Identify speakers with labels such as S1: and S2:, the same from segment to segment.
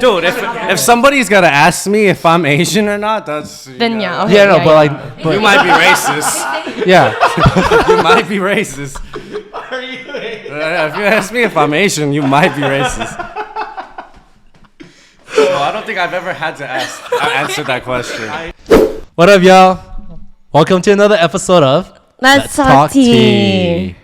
S1: Dude, if somebody's gotta ask me if I'm Asian or not, that's
S2: Then yeah. Okay,
S3: Yeah, no, but
S1: you might be racist.
S3: yeah.
S1: You might be racist.
S4: Are you?
S1: If you ask me if I'm Asian, you might be racist. So I don't think I've ever had to answer that question.
S3: What up, y'all? Welcome to another episode of
S2: Let's talk tea.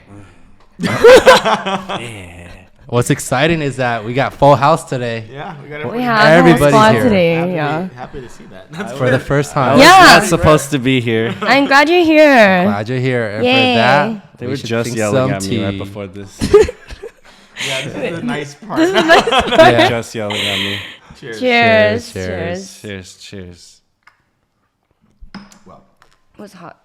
S1: Yeah.
S3: What's exciting is that we got full house today.
S4: Yeah, we got
S2: We have
S3: Everybody's
S2: a whole squad
S3: here.
S2: today. Yeah.
S4: Happy to see that. That's
S3: For the first time.
S2: Yeah.
S1: Not supposed to be here.
S2: I'm glad you're here.
S3: Glad you're here. And
S2: Yay.
S3: for that,
S1: They
S3: we
S1: were
S3: should
S1: just
S3: drink
S1: yelling
S3: some
S1: at me
S3: tea.
S1: right before this.
S4: Yeah, this is the nice part.
S2: This is nice.
S1: They were
S3: Yeah.
S1: just yelling at me.
S4: Cheers.
S2: Cheers.
S3: Cheers.
S1: Cheers, cheers.
S4: Well,
S2: It was hot.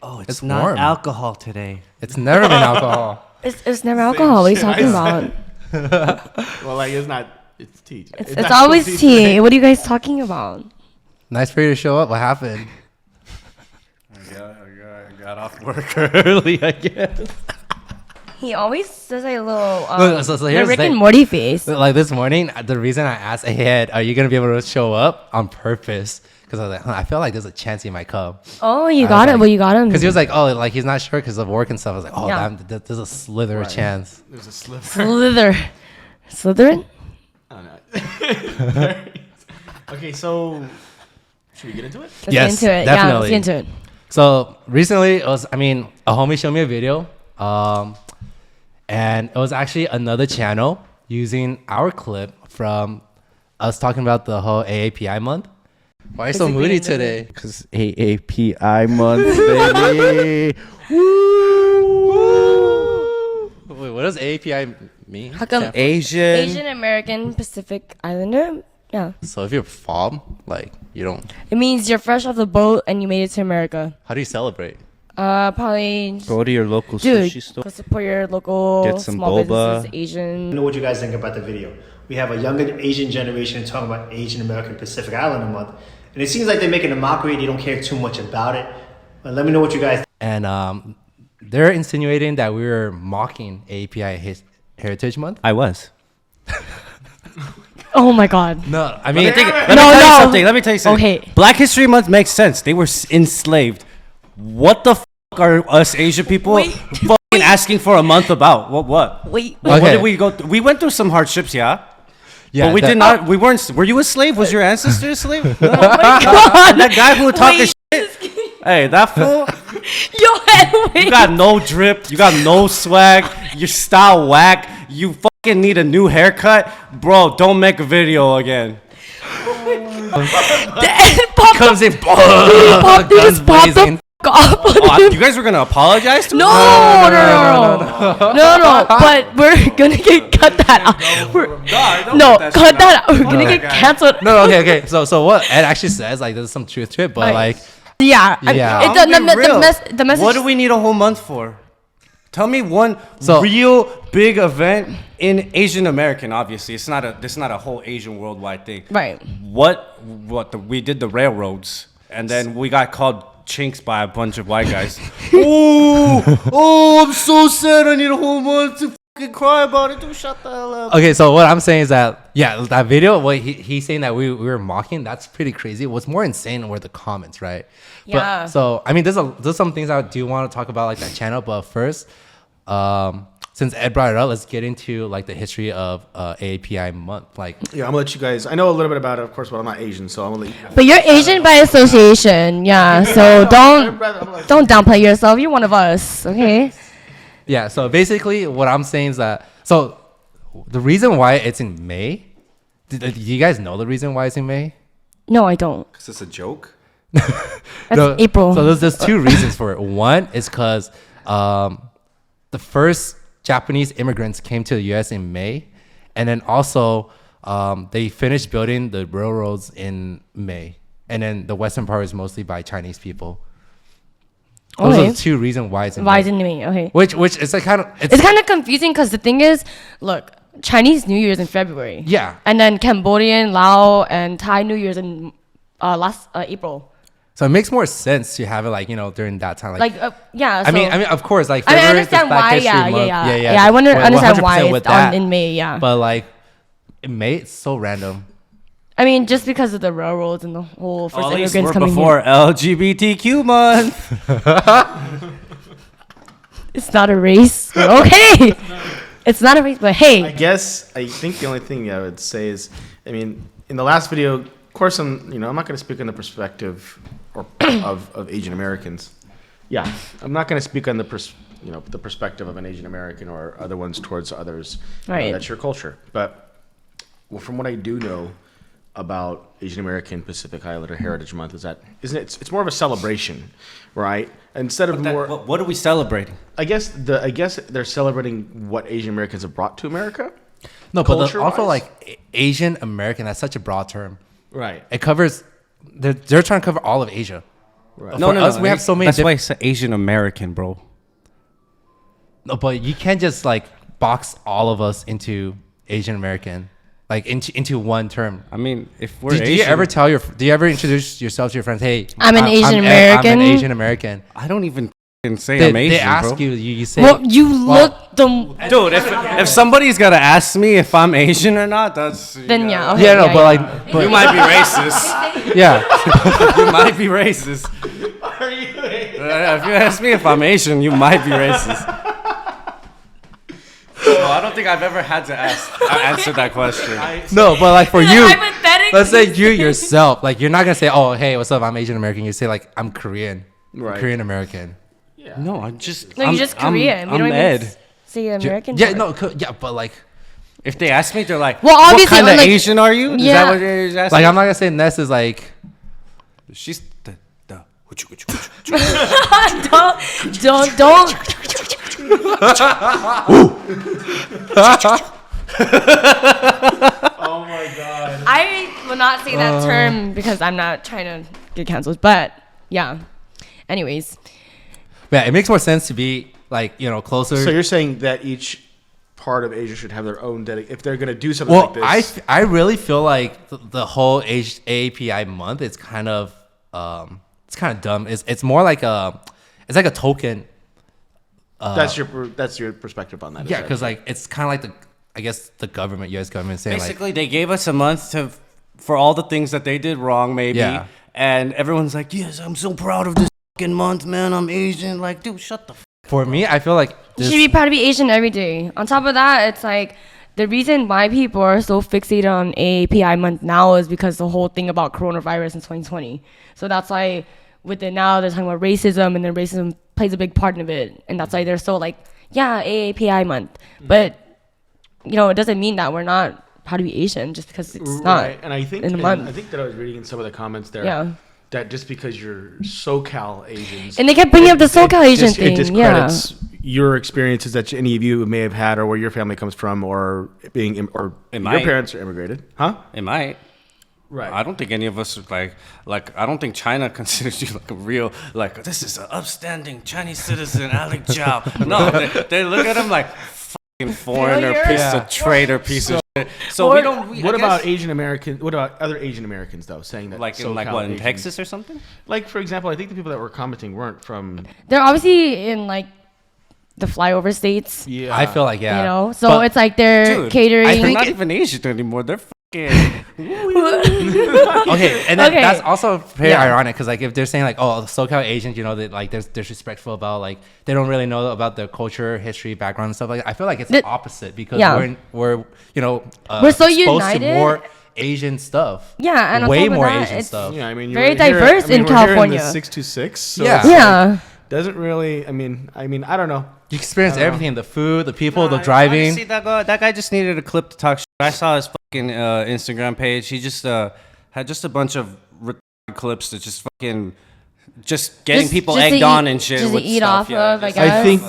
S1: Oh,
S3: It's not warm.
S1: alcohol today.
S3: It's never been alcohol.
S2: It's never alcohol. What are you
S4: shit
S2: talking
S4: I
S2: about?
S4: well, like it's not. It's tea.
S2: It's
S4: not
S2: always
S4: tea
S2: tea.
S4: today.
S2: What are you guys talking about?
S3: Nice for you to show up. What happened?
S1: I got off work early, I guess.
S2: He always does a little
S3: Look, so
S2: the
S3: here's the
S2: Rick and
S3: thing.
S2: Morty face.
S3: Like this morning, the reason I asked ahead, are you going to be able to show up on purpose? Because I was like, I feel like there's a chance he might come.
S2: Oh, you
S3: I
S2: got
S3: was
S2: him.
S3: like-
S2: Well, you got him.
S3: Because he was like, oh, like he's not sure because of work and stuff. I was like, oh,
S2: Yeah.
S3: there's a slither of
S4: Right.
S3: chance.
S4: There's a sliver.
S2: Slytherin?
S4: Oh, no. Okay, so should we get into it?
S2: Let's
S3: Yes,
S2: get into it. Yeah, let's
S3: definitely.
S2: get into it.
S3: So recently, a homie showed me a video, and it was actually another channel using our clip from us talking about the whole AAPI month. Why are you so
S2: Basically,
S3: moody
S2: the-
S3: today?
S1: Because AAPI month, baby.
S3: Wait, what does AAPI mean?
S2: How come
S1: Asian.
S2: Asian American Pacific Islander? Yeah.
S3: So if you're FOB, like you don't,
S2: It means you're fresh off the boat and you made it to America.
S3: how do you celebrate?
S2: Probably
S1: Go to your local
S2: dude,
S1: sushi store.
S2: go support your local
S1: Get some
S2: small
S1: boba.
S2: businesses, Asian.
S5: Know what you guys think about the video. We have a younger Asian generation talking about Asian American Pacific Islander month, and it seems like they're making a mockery. They don't care too much about it. But let me know what you guys.
S3: And they're insinuating that we were mocking AAPI Heritage Month.
S1: I was.
S2: Oh my god.
S3: No, I mean,
S1: Let me
S2: No,
S1: tell you
S2: no.
S1: something. Let me tell you something.
S2: Okay.
S1: Black History Month makes sense. They were enslaved. What the are us Asian people
S2: Wait.
S1: fucking asking for a month about? What?
S2: Wait.
S3: Okay.
S1: What did we go through? We went through some hardships, yeah.
S3: yeah,
S1: But we
S3: that-
S1: did not. We weren't. Were you a slave? Was your ancestor a slave? No.
S2: Oh my god.
S1: That guy who talking
S2: Wait.
S1: shit. Hey, that fool.
S2: Yo, wait.
S1: You got no drip. You got no swag. Your style whack. You fucking need a new haircut, bro. Don't make a video again.
S2: Pop
S3: comes in,
S2: Pop, they
S3: guns
S2: just popped the
S3: blazing.
S2: f- off.
S1: Oh, you guys were gonna apologize to me?
S2: No. But we're gonna get cut that out. No, cut that out. We're gonna get canceled.
S3: No, okay. So what Ed actually says, like, there's some truth to it, but like,
S2: Yeah.
S3: Yeah.
S2: It, the message.
S1: What do we need a whole month for? Tell me one
S3: So-
S1: real big event in Asian American. Obviously, it's not a whole Asian worldwide thing.
S2: Right.
S1: We did the railroads, and then we got called chinks by a bunch of white guys. oh, I'm so sad. I need a whole month to fucking cry about it. Dude, shut the hell up.
S3: okay, so what I'm saying is that, yeah, that video, what he's saying that we were mocking, that's pretty crazy. What's more insane were the comments, right?
S2: Yeah.
S3: But, so, I mean, there's some things I do want to talk about, like that channel, but first, since Ed brought it up, let's get into like the history of AAPI month. Like,
S4: Yeah, I'm gonna let you guys. I know a little bit about it, of course, but I'm not Asian, so I'm gonna let you.
S2: But you're Asian by association, yeah. So don't downplay yourself. You're one of us, okay?
S3: yeah, so basically what I'm saying is that, so the reason why it's in May, do you guys know the reason why it's in May?
S2: No, I don't.
S1: Is this a joke?
S2: That's April.
S3: So there's two reasons for it. One is because the first Japanese immigrants came to the U.S. in May, and then also they finished building the railroads in May, and then the western part is mostly by Chinese people. Those
S2: Okay.
S3: are the two reasons why it's in
S2: Why
S3: May.
S2: is it me? Okay.
S3: Which is like kind of
S2: It's kind of confusing because the thing is, look, Chinese New Year's in February.
S3: yeah.
S2: And then Cambodian, Lao, and Thai New Year's in last April.
S3: So it makes more sense to have it like, you know, during that time.
S2: Like, yeah. So,
S3: I mean, of course, like
S2: I
S3: February is
S2: understand
S3: Black
S2: why.
S3: History
S2: Yeah,
S3: Month.
S2: yeah. I want to
S3: We're
S2: understand
S3: 100%
S2: why
S3: with
S2: it's on
S3: that.
S2: in May. Yeah.
S3: But like, It's so random.
S2: I mean, just because of the railroads and the whole first
S1: At least
S2: immigrants
S1: we're
S2: coming
S1: before
S2: here.
S1: LGBTQ month.
S2: It's not a race. But okay. It's not a race, but
S4: I
S2: hey.
S4: guess I think the only thing I would say is, I mean, in the last video, of course, I'm not going to speak on the perspective of Asian Americans. Yeah, I'm not going to speak on the the perspective of an Asian American or other ones towards others.
S2: Right.
S4: That's your culture. But from what I do know about Asian American Pacific Islander Heritage Month is that it's more of a celebration, right? Instead of more,
S1: What are we celebrating?
S4: I guess they're celebrating what Asian Americans have brought to America.
S3: No, but
S4: Culture-wise?
S3: also like Asian American. That's such a broad term.
S4: Right.
S3: It covers. They're trying to cover all of Asia.
S4: Right.
S3: For us, we have so many.
S1: That's why it's Asian American, bro.
S3: No, but you can't just like box all of us into Asian American, like into one term.
S1: I mean, if we're
S3: Do you ever introduce yourself to your friends? Hey,
S2: I'm an Asian American.
S3: I'm an Asian American.
S1: I don't even say
S3: They,
S1: I'm Asian,
S3: they ask
S1: bro.
S3: you say.
S2: Well, you look them.
S1: Dude, if somebody's gonna ask me if I'm Asian or not, that's
S2: Then yeah. Okay,
S3: Yeah, no, but
S1: you
S3: like,
S1: might be racist.
S3: yeah.
S1: You might be racist. If you ask me if I'm Asian, you might be racist. No, I don't think I've ever had to answer that question.
S3: No, but like for you,
S2: Hypothetically.
S3: let's say you yourself, like you're not gonna say, "Oh, hey, what's up? I'm Asian American." You say like, "I'm Korean,
S4: Right.
S3: Korean American."
S1: No, I'm just.
S2: No, you're just Korean. We
S1: I'm
S2: don't even
S1: Ed.
S2: say American.
S3: Yeah,
S2: part.
S3: no, yeah, but like,
S1: If they ask me, they're like,
S2: Well,
S1: "What
S2: obviously,
S1: kind of
S2: like-
S1: Asian are you?" Is
S2: Yeah.
S1: that what you're asking?
S3: like I'm not gonna say Ness is like.
S1: She's the.
S2: Don't.
S4: Oh my God.
S2: I will not say that term because I'm not trying to get canceled. But yeah. Anyways,
S3: Yeah, it makes more sense to be like closer.
S4: So you're saying that each part of Asia should have their own if they're going to do something
S3: well,
S4: like this.
S3: I really feel like the whole AAPI month is kind of dumb. It's more like it's like a token.
S4: That's your perspective on that.
S3: Yeah, because like it's kind of like the government, U.S. government saying
S1: Basically, they gave us a month for all the things that they did wrong, maybe.
S3: Yeah.
S1: And everyone's like, "Yes, I'm so proud of this fucking month, man. I'm Asian." Like, dude, shut the.
S3: for me, I feel like
S2: you should be proud to be Asian every day. On top of that, it's like the reason why people are so fixated on AAPI month now is because the whole thing about coronavirus in 2020. So that's why with it now, they're talking about racism, and then racism plays a big part of it. And that's why they're so like, yeah, AAPI month. But, it doesn't mean that we're not proud to be Asian just because it's not.
S4: Right. And I think
S2: in a month.
S4: I think that I was reading in some of the comments there.
S2: Yeah.
S4: That just because you're SoCal Asians,
S2: And they kept bringing up the SoCal Asian thing.
S4: it discredits your experiences that any of you may have had, or where your family comes from, or your
S1: might.
S4: parents are immigrated, huh?
S1: It might.
S4: Right.
S1: I don't think any of us are like I don't think China considers you like a real, like, this is an upstanding Chinese citizen, Alec Chow. No, they look at him like fucking foreigner,
S2: Failure.
S1: piece of traitor, piece of shit. So
S4: What
S1: we don't.
S4: What
S1: I
S4: about
S1: guess,
S4: Asian Americans? What about other Asian Americans though? Saying that
S1: like in
S4: SoCal
S1: what, in
S4: Asians-
S1: Texas or something?
S4: Like for example, I think the people that were commenting weren't from.
S2: They're obviously in like the flyover states.
S4: Yeah.
S3: I feel like
S2: So
S3: But-
S2: it's like they're
S1: Dude,
S2: catering.
S1: they're not even Asian anymore. They're fucking.
S3: Okay, and then
S2: Okay.
S3: that's also very
S2: Yeah.
S3: ironic because like if they're saying like, oh, SoCal Asians, they like they're disrespectful about like they don't really know about their culture, history, background, and stuff like that. I feel like it's the opposite because
S2: Yeah.
S3: we're
S2: We're so
S3: exposed
S2: united.
S3: to more Asian stuff.
S2: Yeah, and on
S3: way
S2: top of
S3: more
S2: that,
S3: Asian
S2: it's-
S3: stuff.
S4: Yeah, I mean,
S2: Very
S4: we're here-
S2: diverse in
S4: we're here
S2: California.
S4: the 626. So
S3: Yeah.
S4: it's like,
S2: Yeah.
S4: doesn't really. I mean, I don't know.
S3: You experience everything: the food, the people, the
S1: Nah,
S3: driving.
S1: honestly, that guy just needed a clip to talk shit. I saw his fucking Instagram page. He just had just a bunch of retarded clips that just fucking just getting people
S2: just to
S1: egged on
S2: eat-
S1: and shit.
S2: just to
S1: with
S2: eat
S1: stuff.
S2: off
S1: Yeah,
S2: of, I
S1: just-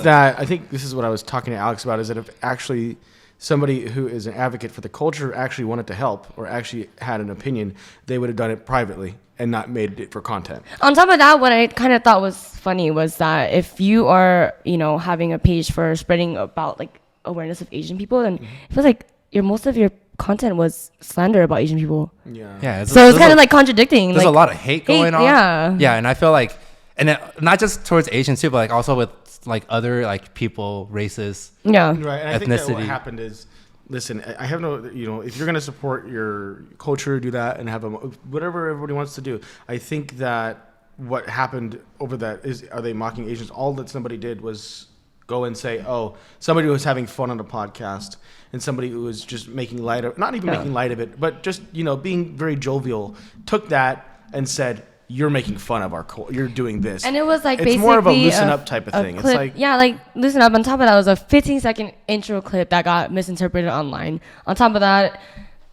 S2: guess.
S4: I think this is what I was talking to Alex about. Is that if actually somebody who is an advocate for the culture actually wanted to help or actually had an opinion, they would have done it privately and not made it for content.
S2: On top of that, what I kind of thought was funny was that if you are, having a page for spreading about like awareness of Asian people, then it feels like most of your content was slander about Asian people.
S3: Yeah,
S2: So it's kind of like contradicting.
S3: there's
S2: like,
S3: a lot of hate going on.
S2: Yeah.
S3: Yeah, and I feel like, and then not just towards Asians too, but like also with like other like people, races.
S2: Yeah.
S4: Right, and I think that what
S3: Ethnicity.
S4: happened is listen, I have no, if you're going to support your culture, do that and have whatever everybody wants to do. I think that what happened over that is, are they mocking Asians? All that somebody did was go and say, oh, somebody was having fun on a podcast and somebody who was just making light of, not even making light of it, but just, being very jovial, took that and said, you're making fun of our culture. You're doing this.
S2: And it was like
S4: it's
S2: basically
S4: more of a loosen up type of thing.
S2: Clip,
S4: it's like,
S2: yeah, like loosen up. On top of that was a 15-second intro clip that got misinterpreted online. On top of that,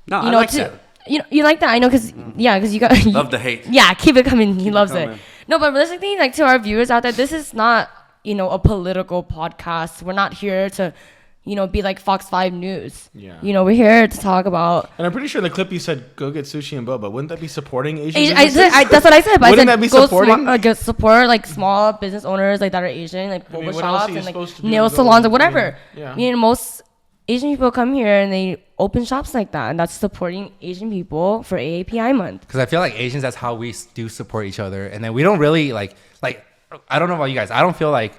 S1: No, I like that.
S2: You like that? I know, because you got
S1: Love the hate.
S2: Yeah, keep it coming. He loves it.
S1: coming.
S2: No, but realistically, like to our viewers out there, this is not a political podcast. We're not here to be like Fox 5 News.
S4: Yeah.
S2: We're here to talk about.
S4: and I'm pretty sure in the clip you said, go get sushi and boba. Wouldn't that be supporting Asian
S2: That's what I said. But
S4: Wouldn't
S2: I said
S4: that be supporting?
S2: support like small business owners like that are Asian, like boba
S4: what else
S2: shops
S4: are you
S2: and
S4: supposed
S2: like
S4: to do
S2: nail
S4: to go
S2: salons or
S4: and-
S2: whatever.
S4: Yeah.
S2: Most Asian people come here and they open shops like that, and that's supporting Asian people for AAPI month.
S3: Because I feel like Asians, that's how we do support each other, and then we don't really like. I don't know about you guys. I don't feel like,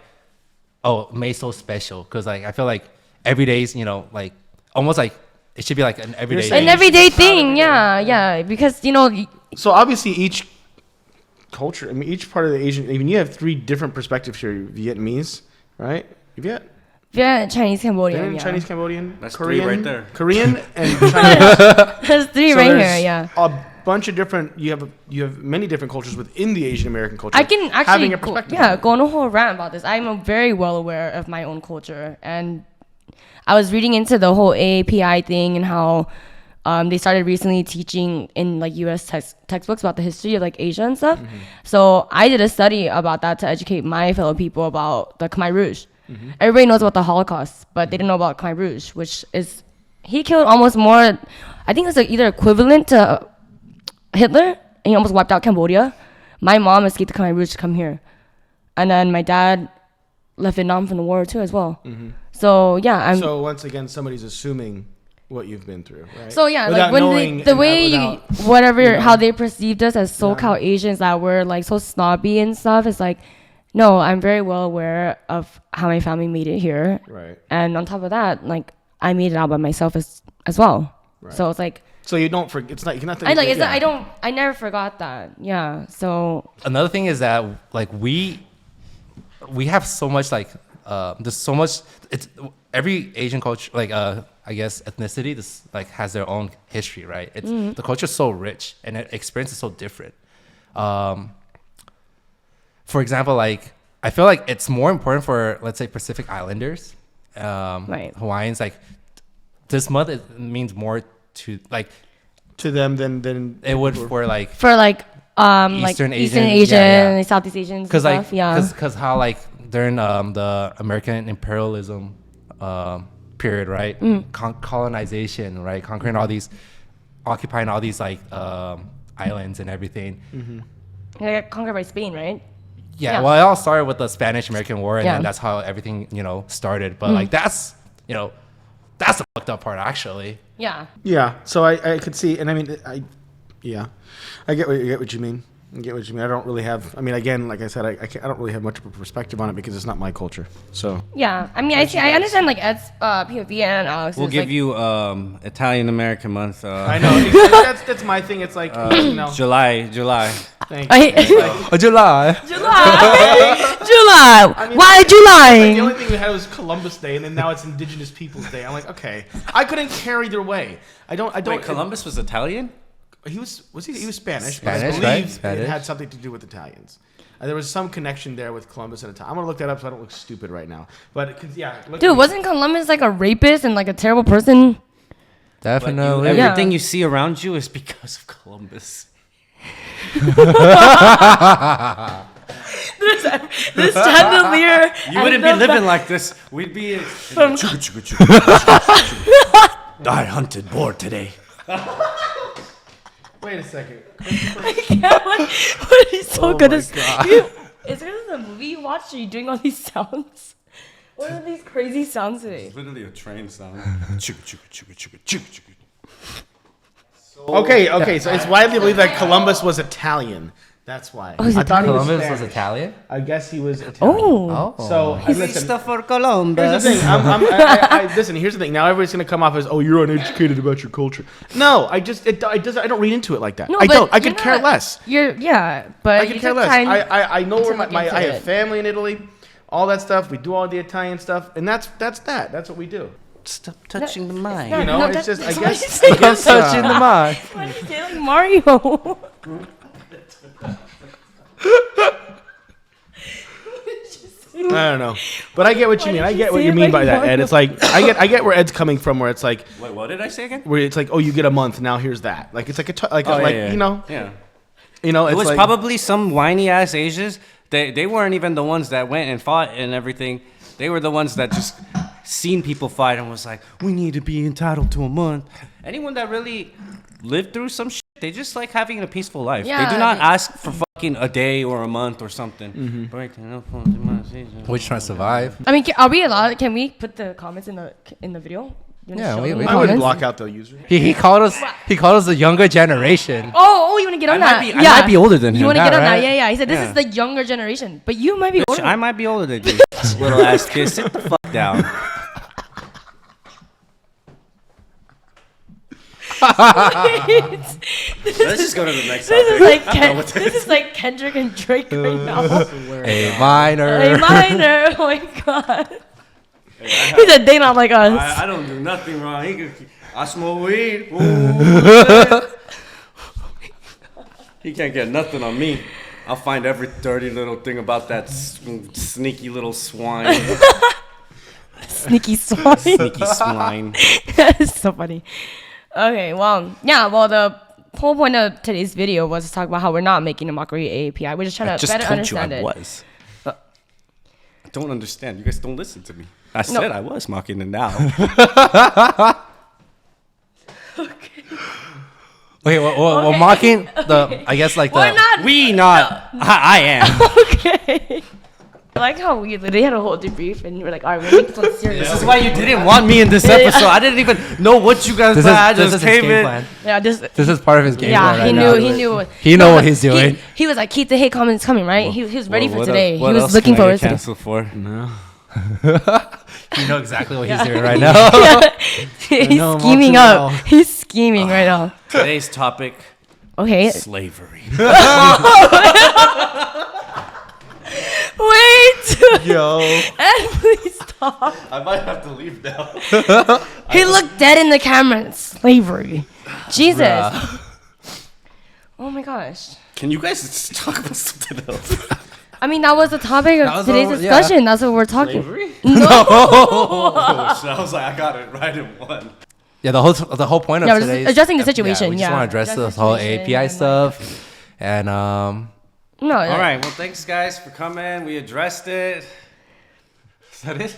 S3: oh, May's so special, because like I feel like every day's like almost like it should be like an everyday.
S4: saying
S2: An
S4: you
S2: everyday
S4: should be proud of
S2: thing,
S4: it,
S2: yeah, because
S4: So obviously each culture, I mean, each part of the Asian, I mean, you have 3 different perspectives here. Vietnamese, right?
S2: Chinese, Cambodian, yeah.
S4: Chinese, Cambodian,
S1: That's
S4: Korean,
S1: 3 right there.
S4: Korean, and Chinese.
S2: There's 3
S4: So
S2: right
S4: there's
S2: here, yeah.
S4: A bunch of different. You have many different cultures within the Asian American culture.
S2: I can actually
S4: having a perspective.
S2: go on a whole rant about this. I'm very well aware of my own culture, and I was reading into the whole AAPI thing and how they started recently teaching in like U.S. textbooks about the history of like Asia and stuff. So I did a study about that to educate my fellow people about the Khmer Rouge. Everybody knows about the Holocaust, but they didn't know about Khmer Rouge, which is he killed almost more. I think it's like either equivalent to Hitler, and he almost wiped out Cambodia. My mom escaped the Khmer Rouge to come here, and then my dad left Vietnam from the war too as well. So yeah,
S4: So once again, somebody's assuming what you've been through, right?
S2: So yeah,
S4: Without
S2: like when
S4: knowing
S2: the
S4: and
S2: way
S4: without-
S2: how they perceived us as SoCal Asians that were like so snobby and stuff, it's like, no, I'm very well aware of how my family made it here,
S4: Right.
S2: and on top of that, like I made it out by myself as well.
S4: Right.
S2: So it's like
S4: So you don't forget. It's not. You cannot.
S2: I never forgot that. Yeah. So
S3: Another thing is that like we have so much like there's so much. It's every Asian culture, like I guess ethnicity, this like has their own history, right? It's the culture's so rich and the experience is so different. For example, like I feel like it's more important for, let's say, Pacific Islanders,
S2: Right.
S3: Hawaiians. Like this month, it means more to like
S4: to them than
S3: it would for like
S2: for like
S3: Eastern
S2: Eastern
S3: Asian,
S2: Asian,
S3: yeah, yeah.
S2: Southeast Asians,
S3: because like
S2: stuff, yeah.
S3: because how like during the American imperialism period, right? Colonization, right? Conquering all these, occupying all these like islands and everything.
S2: They got conquered by Spain, right?
S3: Yeah,
S2: Yeah.
S3: well, it all started with the Spanish-American War, and
S2: Yeah.
S3: then that's how everything, started. But like that's the fucked up part, actually.
S2: Yeah.
S4: Yeah, so I could see, and I mean, I get what you mean. I get what you mean. I don't really have. I mean, again, like I said, I don't really have much of a perspective on it because it's not my culture. So
S2: Yeah. I mean, I understand like Ed's POV and Alex.
S1: We'll give you Italian American month.
S4: I know that's my thing. It's like
S1: July.
S4: Thank
S2: I-
S4: you. It's like,
S3: July.
S2: July.
S4: I mean,
S2: Why
S4: like,
S2: July?
S4: the only thing we had was Columbus Day, and then now it's Indigenous Peoples Day. I'm like, okay, I couldn't care either way. I don't.
S1: Wait, Columbus was Italian?
S4: He was Spanish,
S3: Spanish,
S4: but I
S3: right?
S4: believe
S3: Spanish.
S4: it had something to do with Italians. There was some connection there with Columbus and Italian. I'm gonna look that up so I don't look stupid right now. But
S2: Dude, wasn't Columbus like a rapist and like a terrible person?
S3: Definitely.
S1: Everything you see around you is because of Columbus.
S2: This chandelier.
S1: You wouldn't be living like this. We'd be I hunted boar today.
S4: Wait a second.
S2: What he's so
S4: Oh
S2: good
S4: my
S2: at.
S4: God.
S2: Is it the movie you watched? Are you doing all these sounds? What are these crazy sounds today?
S1: Literally a train sound.
S4: Okay. So it's widely believed that Columbus was Italian. That's why.
S2: Oh, he's
S4: I thought he was
S3: Columbus was
S4: Spanish.
S3: Italian.
S4: I guess he was Italian.
S2: Oh.
S4: So listen,
S1: Christopher Columbus.
S4: here's the thing. Listen, here's the thing. Now everybody's gonna come off as, oh, you're uneducated about your culture. No, I don't read into it like that.
S2: No,
S4: I
S2: but
S4: don't. I
S2: you're
S4: could care
S2: not-
S4: less.
S2: But
S4: I could care less. I know where
S2: look
S4: I
S2: into
S4: have
S2: it.
S4: family in Italy, all that stuff. We do all the Italian stuff, and that's what we do.
S1: Stop touching the mind.
S4: You know,
S2: No,
S4: it's just I
S2: that's why
S4: guess.
S2: you
S4: I guess
S3: Touching the mind.
S2: Why do you say like Mario?
S4: I don't know, but I get what you
S2: Why
S4: mean.
S2: did
S4: I
S2: you
S4: get what
S2: say
S4: you
S2: it
S4: mean
S2: like
S4: by that, Ed.
S2: Mario?
S4: It's like I get where Ed's coming from. Where it's like
S1: Wait, what did I say again?
S4: where it's like, oh, you get a month now. Here's that. Like it's like
S1: Yeah.
S4: you know,
S1: Yeah.
S4: it's
S1: It was
S4: like,
S1: probably some whiny ass Asians. They weren't even the ones that went and fought and everything. They were the ones that just seen people fight and was like, we need to be entitled to a month. Anyone that really lived through some shit, they just like having a peaceful life.
S2: Yeah,
S1: they do not
S2: they-
S1: ask for fucking a day or a month or something.
S3: We're just trying to survive.
S2: I mean, are we allowed? Can we put the comments in the video? You wanna
S3: Yeah,
S2: show
S3: we-
S2: them
S3: we
S2: the
S4: I wouldn't
S2: comments?
S4: block out the user.
S3: He called us. He called us the younger generation.
S2: Oh, you want to get on
S1: I
S2: that?
S1: might be- I might be older than
S2: You
S1: him.
S2: want to
S3: Yeah,
S2: get on that?
S3: right?
S2: Yeah, yeah. He said this
S1: Yeah.
S2: is the younger generation, but you might be older.
S1: I might be older than you, little ass kid. Sit the fuck down. Let's just go to the next
S2: This is
S1: topic.
S2: like this is like Kendrick and Drake right now.
S3: A minor.
S2: A minor. Oh my god. He said they not like us.
S1: I don't do nothing wrong. I smoke weed. Ooh. He can't get nothing on me. I'll find every dirty little thing about that sneaky little swine.
S2: Sneaky swine.
S1: Sneaky swine.
S2: It's so funny. Okay, well, yeah, well, the whole point of today's video was to talk about how we're not making a mockery AAPI. We're just trying
S1: I
S2: to
S1: just
S2: better
S1: told
S2: understand
S1: you I
S2: it.
S1: was. I don't understand. You guys don't listen to me. I said I was mocking it now.
S3: Okay, we're
S2: Okay.
S3: mocking the. I guess like
S2: We're
S3: the.
S2: not.
S1: We not. I am.
S2: Okay. I like how we literally had a whole debrief and you were like, all right, we're making some serious.
S1: This is why you didn't want me in this episode. I didn't even know what you guys
S3: This
S1: thought. I
S3: is, this
S1: just
S3: is his
S1: came
S3: game
S1: in.
S3: plan.
S2: Yeah,
S3: This is part of his game
S2: yeah,
S3: plan.
S2: he
S3: right
S2: knew,
S3: now.
S2: he knew.
S3: He know
S2: No,
S3: what
S2: but
S3: he's doing.
S2: He was like, keep the hate comments coming, right? He was ready for
S1: What
S2: today.
S1: what
S2: He was
S1: else
S2: looking
S1: can I
S2: forward
S1: get
S2: to it.
S1: canceled for.
S3: You know exactly what
S2: Yeah.
S3: he's doing right now.
S2: He's
S4: know him all
S2: scheming
S4: too
S2: up.
S4: well.
S2: He's scheming right now.
S1: Today's topic:
S2: Okay.
S1: slavery.
S2: Wait.
S4: Yo,
S2: Ed, please stop.
S1: I might have to leave now.
S2: He looked dead in the camera. Slavery. Jesus. Oh my gosh.
S1: Can you guys just talk about something else?
S2: I mean, that was the topic
S3: That
S2: of
S3: was
S2: today's
S3: all- yeah.
S2: discussion. That's what we're talking.
S1: Slavery?
S2: No.
S1: Oh, shit. I was like, I got it right in one.
S3: Yeah, the whole point of
S2: Yeah, we're just
S3: today's
S2: addressing the
S3: ep-
S2: situation,
S3: we just
S2: yeah.
S3: want to address
S2: Address the
S3: this whole
S2: situation
S3: API
S2: and, like-
S3: stuff, and
S2: No.
S1: All right. Well, thanks guys for coming. We addressed it. Is that it?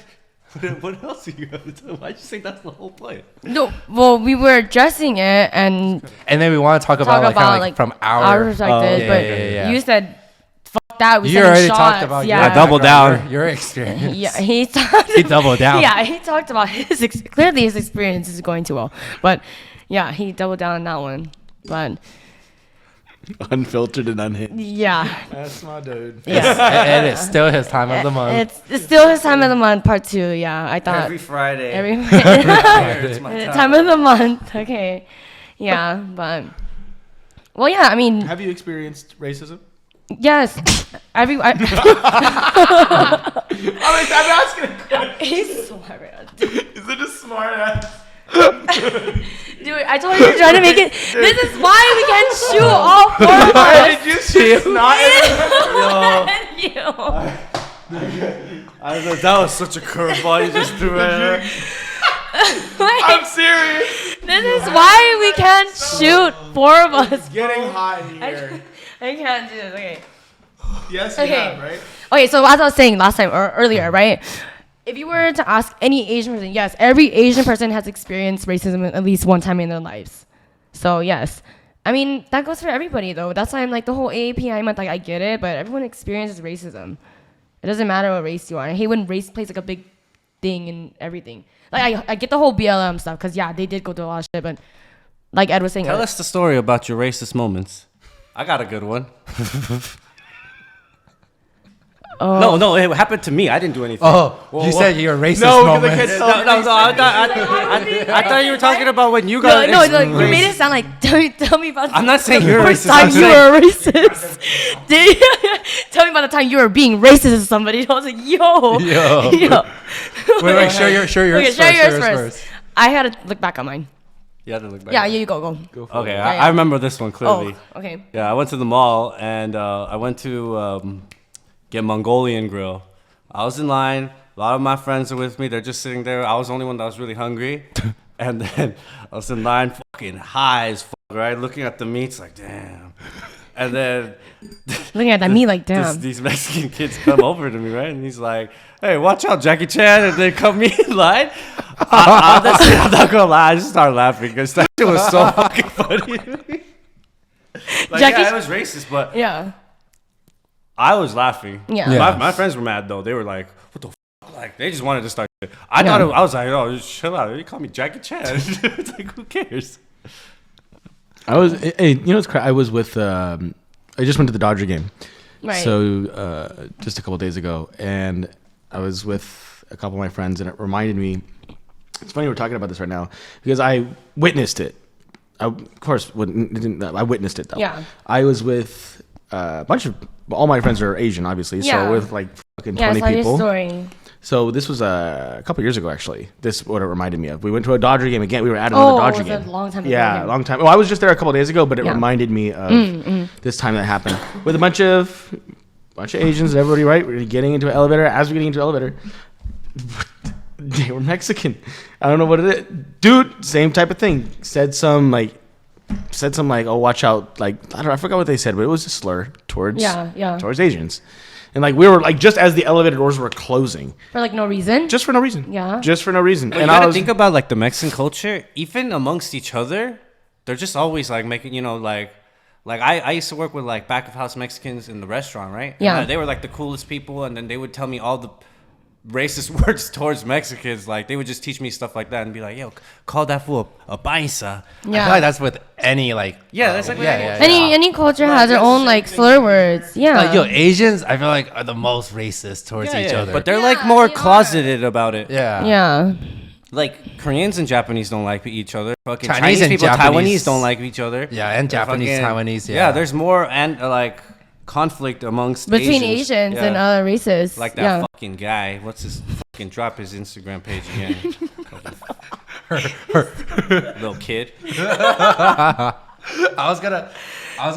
S1: What else are you gonna do? Why'd you say that's the whole point?
S2: No. Well, we were addressing it and
S3: then we want to talk about like kind of like from our
S2: perspective,
S3: yeah,
S2: but
S3: yeah.
S2: you said, "Fuck that." We
S3: You
S2: said
S3: already
S2: shots.
S3: talked about
S2: yeah.
S3: your
S1: I doubled
S3: background,
S1: down.
S3: your experience.
S2: Yeah, he talked.
S3: He doubled down.
S2: Yeah, he talked about clearly his experience is going too well, but yeah, he doubled down on that one. But
S4: unfiltered and unhinged.
S2: yeah,
S4: That's my dude.
S2: yeah,
S3: and it's still his time of the month.
S2: it's still his time of the month, part 2. Yeah, I thought
S1: Every Friday.
S2: every
S1: It's my
S2: time of the month. Okay, yeah, but well, yeah, I mean,
S4: Have you experienced racism?
S2: yes,
S4: I'm asking a question.
S2: he's smart.
S4: Is it a smart ass?
S2: Dude, I told you you're trying to make it. This is why we can't shoot all 4 of us.
S4: Did you see not?
S1: That was such a curveball you just threw at her.
S4: I'm serious.
S2: This is why we can't shoot 4 of us.
S4: Getting hot in here.
S2: I can't do this. Okay.
S4: Yes, you
S2: Okay.
S4: have, right?
S2: Okay, so as I was saying last time or earlier, right? If you were to ask any Asian person, yes, every Asian person has experienced racism at least one time in their lives. So yes. I mean, that goes for everybody though. That's why I'm like the whole AAPI month, like I get it, but everyone experiences racism. It doesn't matter what race you are. I hate when race plays like a big thing in everything. Like I get the whole BLM stuff, because yeah, they did go through a lot of shit, but like Ed was saying,
S1: Tell us the story about your racist moments. I got a good one. No, it happened to me. I didn't do anything.
S3: You said you're a racist
S4: No,
S3: moment.
S4: the kids
S1: No, I thought you were talking about when you
S2: No,
S1: got.
S2: you made it sound like tell me about.
S1: I'm not saying you're
S2: the
S1: racist.
S2: first time
S1: I'm
S2: you were a racist. Tell me about the time you were being racist to somebody. I was like, yo.
S3: Wait, share yours
S2: Okay,
S3: first.
S2: share yours first. I had to look back on mine.
S1: You had to look back.
S2: Yeah, you go.
S1: Okay,
S2: Yeah.
S1: I remember this one clearly.
S2: Oh, okay.
S1: Yeah, I went to the mall and I went to get Mongolian grill. I was in line. A lot of my friends are with me. They're just sitting there. I was the only one that was really hungry. And then I was in line, fucking high as fuck, right? Looking at the meats, like, damn. And then
S2: Looking at that me like, damn.
S1: these Mexican kids come over to me, right? And he's like, hey, watch out, Jackie Chan. And they come me in line. I'm not going to lie. I just started laughing because that shit was so fucking funny to me. Like,
S2: Jackie-
S1: yeah, it was racist, but
S2: Yeah.
S1: I was laughing.
S2: Yeah.
S3: Yeah.
S1: My friends were mad, though. They were like, what the fuck? Like, they just wanted to start shit. I was like, oh, just chill out. You call me Jackie Chan. It's like, who cares?
S4: I was, hey, you know what's crazy? I was with, I just went to the Dodger game.
S2: Right.
S4: So, just a couple days ago. And I was with a couple of my friends, and it reminded me, it's funny we're talking about this right now, because I witnessed it. I, of course, I witnessed it, though.
S2: Yeah.
S4: I was with a bunch of, all my friends are Asian, obviously.
S2: Yeah.
S4: So, with like fucking
S2: Yeah, I
S4: 20
S2: saw your
S4: people.
S2: story.
S4: So this was a couple years ago, actually. This is what it reminded me of. We went to a Dodger game again. We were at another Dodger
S2: it was
S4: game.
S2: a long time ago.
S4: Yeah, a long time. Well, I was just there a couple days ago, but it
S2: Yeah.
S4: reminded me of this time that happened with a bunch of Asians and everybody. Right, we're getting into an elevator. As we're getting into the elevator, they were Mexican. I don't know what it is, dude. Same type of thing. Said some like, oh, watch out. Like, I don't know. I forgot what they said, but it was a slur towards towards Asians. And like we were like just as the elevator doors were closing,
S2: For like no reason.
S4: just for no reason.
S2: Yeah.
S4: Just for no reason.
S1: But
S4: And
S1: you
S4: I
S1: gotta
S4: was
S1: think about like the Mexican culture, even amongst each other, they're just always like making, like I used to work with like back of house Mexicans in the restaurant, right?
S2: Yeah.
S1: And they were like the coolest people, and then they would tell me all the racist words towards Mexicans. Like they would just teach me stuff like that and be like, yo, call that fool a paisa.
S3: I feel like that's with any like.
S1: That's like
S2: Any culture has their own like slur words. Yeah.
S3: Like Asians, I feel like are the most racist towards each other.
S1: But they're like more closeted about it.
S2: yeah.
S1: Like Koreans and Japanese don't like each other. Fucking
S3: Chinese
S1: Chinese
S3: and
S1: people,
S3: Japanese-
S1: Taiwanese don't like each other.
S3: Yeah, and
S1: They're
S3: Japanese, Taiwanese, yeah.
S1: Yeah, there's more and like conflict amongst
S2: Between Asians and other races.
S1: Like that fucking guy. What's his fucking drop his Instagram page again? Little kid.
S3: I was gonna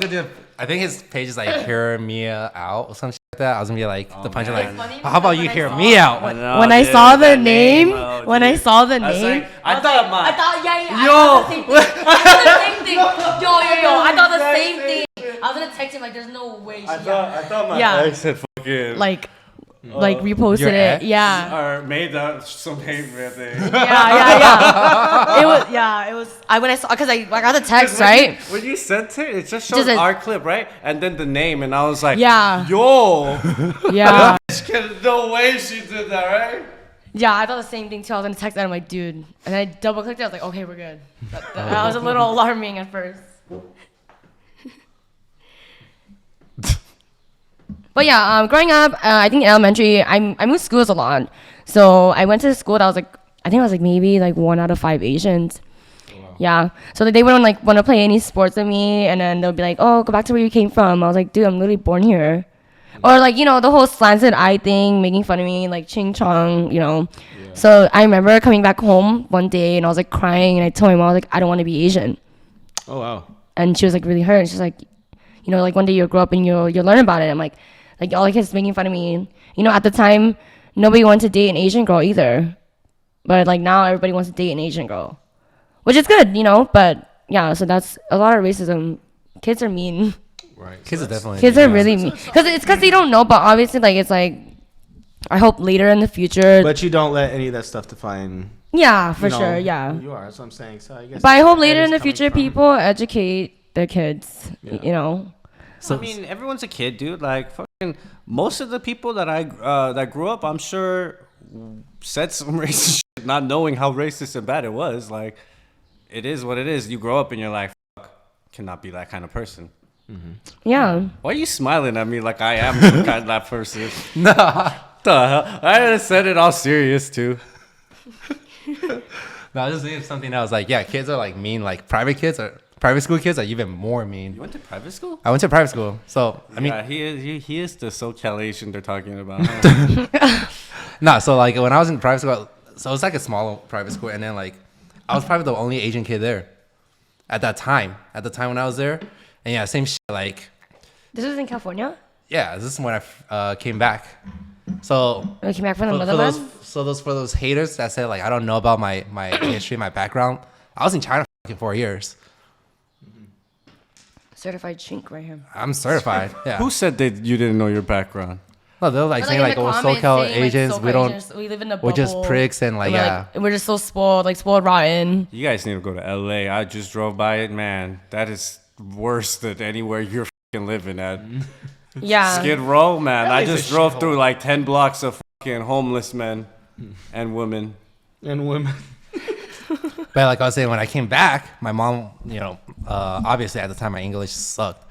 S3: do. I think his page is like "Hear Me Out" or some shit like that. I was gonna be like the punch like, "How about you hear me out?"
S2: When I saw the name, I saw the name,
S1: I thought
S2: I thought the same thing. I thought the same thing. I was gonna text him like, "There's no way."
S1: I thought my
S2: Yeah.
S1: ex had fucking
S2: like reposted
S3: Your
S2: it.
S3: ex?
S2: Yeah.
S1: or made that some hate thing.
S2: Yeah. It was. When I saw, because I got the text, right?
S1: When you sent it, it just showed
S2: Just a-
S1: our clip, right? And then the name, and I was like,
S2: Yeah.
S1: yo,
S2: Yeah.
S1: no way she did that, right?
S2: Yeah, I thought the same thing too. I was gonna text that. I'm like, dude. And then I double clicked it. I was like, okay, we're good. That was a little alarming at first. But yeah, growing up, I think in elementary, I moved schools a lot. So I went to a school that was like, I think it was like maybe like 1 out of 5 Asians. Yeah. So they wouldn't like want to play any sports with me, and then they'll be like, "Oh, go back to where you came from." I was like, "Dude, I'm literally born here." Or like, the whole slanted eye thing, making fun of me, like ching chong, So I remember coming back home one day and I was like crying, and I told my mom, I was like, "I don't want to be Asian."
S4: oh wow.
S2: And she was like really hurt. And she's like, like one day you'll grow up and you'll learn about it. I'm like all the kids making fun of me. At the time, nobody wanted to date an Asian girl either. But like now everybody wants to date an Asian girl. Which is good, but yeah, so that's a lot of racism. Kids are mean.
S4: Right.
S3: Kids are definitely.
S2: Kids are really mean. Because they don't know, but obviously like it's like, I hope later in the future.
S4: But you don't let any of that stuff define.
S2: Yeah, for
S4: you know,
S2: sure, yeah.
S4: who you are. That's what I'm saying. So I guess.
S2: But I hope
S4: that
S2: later
S4: is
S2: in the
S4: coming
S2: future
S4: from-
S2: people educate their kids,
S1: I mean, everyone's a kid, dude. Like, fucking, most of the people that that grew up, I'm sure, said some racist shit, not knowing how racist and bad it was. Like, it is what it is. You grow up and you're like, fuck, cannot be that kind of person.
S2: Yeah.
S1: Why are you smiling at me like I am some kind of that person?
S3: No.
S1: The hell? I said it all serious too.
S3: No, I was just thinking of something else. Like, yeah, kids are like mean. Like private school kids are even more mean.
S1: You went to private school?
S3: I went to private school, so I mean,
S1: yeah, he is the SoCal Asian they're talking about. Huh?
S3: nah. So like when I was in private school, so it's like a small private school, and then like I was probably the only Asian kid there at that time. At the time when I was there, and yeah, same shit. Like,
S2: This was in California?
S3: yeah, this is when I came back. So
S2: We came back from the
S3: for
S2: motherland?
S3: those haters that said like I don't know about my history, my background. I was in China for fucking 4 years.
S2: Certified chink right here.
S3: I'm certified. Yeah.
S1: Who said that you didn't know your background?
S3: No, they're like saying
S2: in
S3: like,
S2: the
S3: oh,
S2: comments
S3: SoCal
S2: saying, like,
S3: Asians,
S2: SoCal
S3: we don't,
S2: Asians, we live in a
S3: we're just
S2: bubble,
S3: pricks and like
S2: and we're,
S3: yeah.
S2: we're just so spoiled, like spoiled rotten.
S1: You guys need to go to LA. I just drove by it, man. That is worse than anywhere you're fucking living at.
S2: Yeah.
S1: Skid Row, man. I
S4: LA's a
S1: just drove
S4: shithole.
S1: through like 10 blocks of fucking homeless men and women.
S4: And women.
S3: But like I was saying, when I came back, my mom, you know, obviously at the time my English sucked.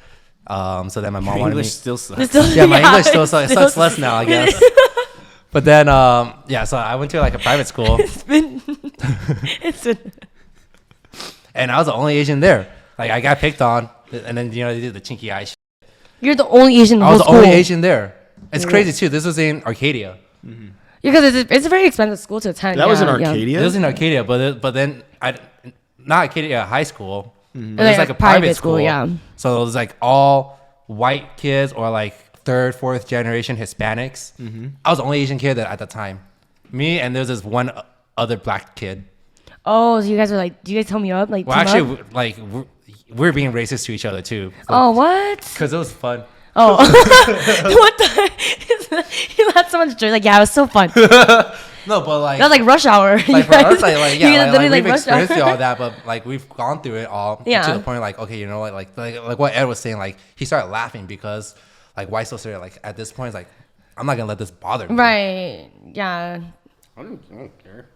S3: So then my mom wanted me.
S1: English still sucks.
S2: It's still-
S3: Yeah, my English still
S2: it's
S3: sucks. It
S2: still-
S3: sucks less now, I guess. But then, yeah, so I went to like a private school,
S2: It's been, it's been,
S3: and I was the only Asian there. Like I got picked on, and then you know they did the chinky eye.
S2: you're the only Asian in the
S3: I
S2: whole
S3: was the
S2: school.
S3: only Asian there. It's crazy too. This was in Arcadia.
S2: Because it's a very expensive school to attend.
S4: That was in
S2: yeah.
S4: Arcadia?
S3: It was in Arcadia, but then not Arcadia High School.
S2: Mm-hmm.
S3: It was like a private school.
S2: yeah.
S3: So it was like all white kids or like third, fourth generation Hispanics. I was the only Asian kid at the time. Me and there was this one other black kid.
S2: Oh, so you guys were like, do you guys tell me up? Like,
S3: Well,
S2: team
S3: actually,
S2: up?
S3: like we're being racist to each other too.
S2: Oh, what?
S3: Because it was fun.
S2: Oh, what the? You had so much joy. Like, yeah, it was so fun.
S3: No, but like,
S2: That was like rush hour.
S3: like for us, like
S2: You
S3: yeah,
S2: guys
S3: like,
S2: literally,
S3: we've
S2: rush hour.
S3: experienced all that, but like we've gone through it all
S2: Yeah.
S3: to the point like okay, you know what, like what Ed was saying, like he started laughing because like why so serious? Like at this point, it's like I'm not gonna let this bother me.
S2: Right. Yeah.
S1: I don't care.